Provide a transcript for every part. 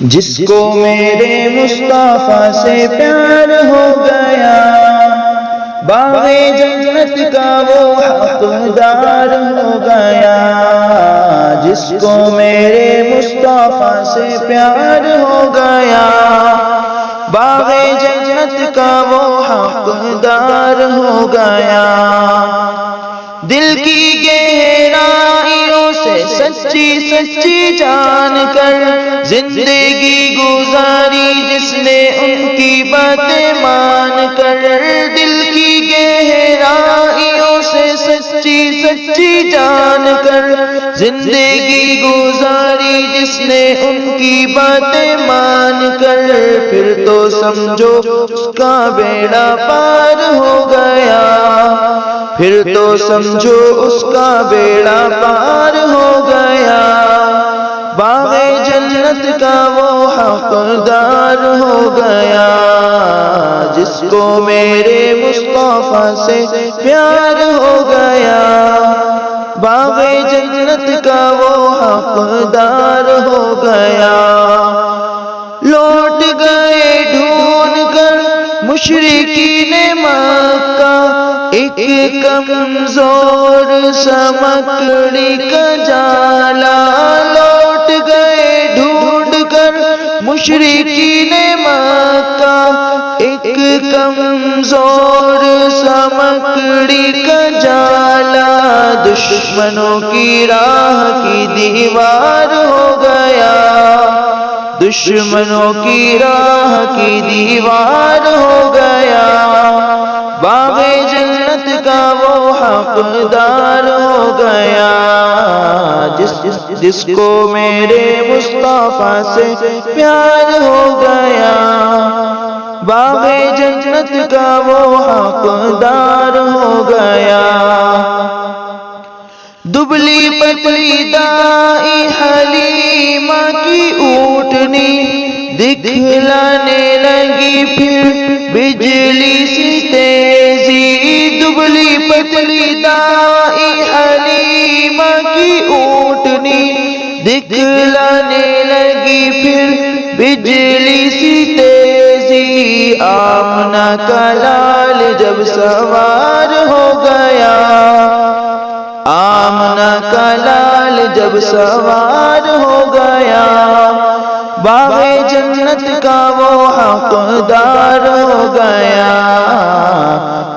جس کو میرے مصطفیٰ سے پیار ہو گیا، باغ جنت کا وہ حقدار ہو گیا۔ جس کو میرے مصطفیٰ سے پیار ہو گیا، باغ جنت کا وہ حقدار ہو گیا۔ دل کی گہرائیوں سے سچی سچی جان کر زندگی گزاری جس نے ان کی باتیں مان کر، دل کی گہرائیوں سے سچی سچی جان کر زندگی گزاری جس نے ان کی باتیں مان کر، پھر تو سمجھو اس کا بیڑا پار ہو گیا، پھر تو سمجھو اس کا بیڑا پار ہو گیا۔ باغ جنت کا وہ حقدار ہو گیا، جس کو میرے مصطفیٰ سے پیار ہو گیا، باغ جنت کا وہ حقدار ہو گیا۔ لوٹ گئے ڈھونڈ کر مشرکین مکہ ایک کمزور سا مکڑی کا جالا، لوٹ گئے ڈھونڈ کر مشرکین مکہ ایک کمزور سا مکڑی کا جالا، دشمنوں کی راہ کی دیوار ہو گیا، دشمنوں کی راہ کی دیوار ہو گیا۔ باغ جنت کا وہ حقدار ہو گیا، جس کو میرے مصطفیٰ سے پیار ہو گیا، باغ جنت کا وہ حقدار ہو گیا۔ دبلی پتلی دائی حلیمہ کی اونٹنی دکھلانے لگی پھر بجلی سی تیزی، دبلی پتلی دائی حلیمہ کی اونٹنی دکھلانے لگی پھر بجلی سی تیزی، آمنہ کا لال جب سوار ہو گیا، آمنہ کا لال جب سوار ہو گیا، باغ جنت کا وہ حقدار ہو گیا،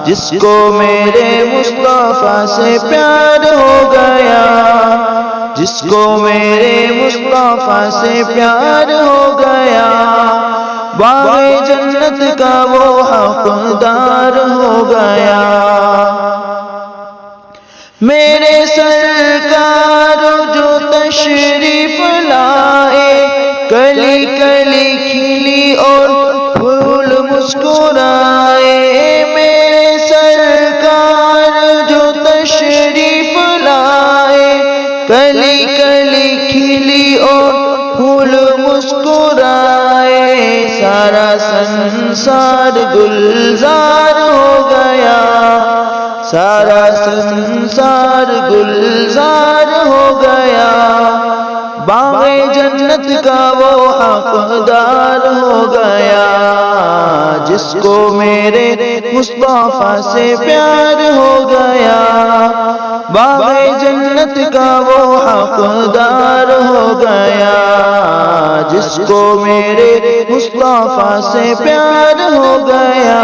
جس کو میرے مصطفیٰ سے پیار ہو گیا، جس کو میرے مصطفیٰ سے پیار ہو گیا، باغ جنت کا وہ حقدار ہو گیا۔ میرے سرکار جو تشریف لائے، کلی کلی کھلی اور پھول مسکرائے، میرے سرکار جو تشریف لائے، کلی کلی کھلی اور پھول مسکرائے، سارا سنسار گلزار ہو گیا، سارا سنسار گلزار ہو گیا، باغ جنت کا وہ حقدار ہو گیا، جس کو میرے مصطفیٰ سے پیار ہو گیا، باغ جنت کا وہ حقدار ہو گیا، جس کو میرے مصطفیٰ سے پیار ہو گیا،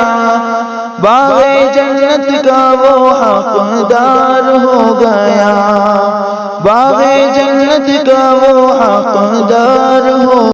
باغ جنت کا وہ حقدار ہو گیا، باغ جنت کا وہ حقدار ہو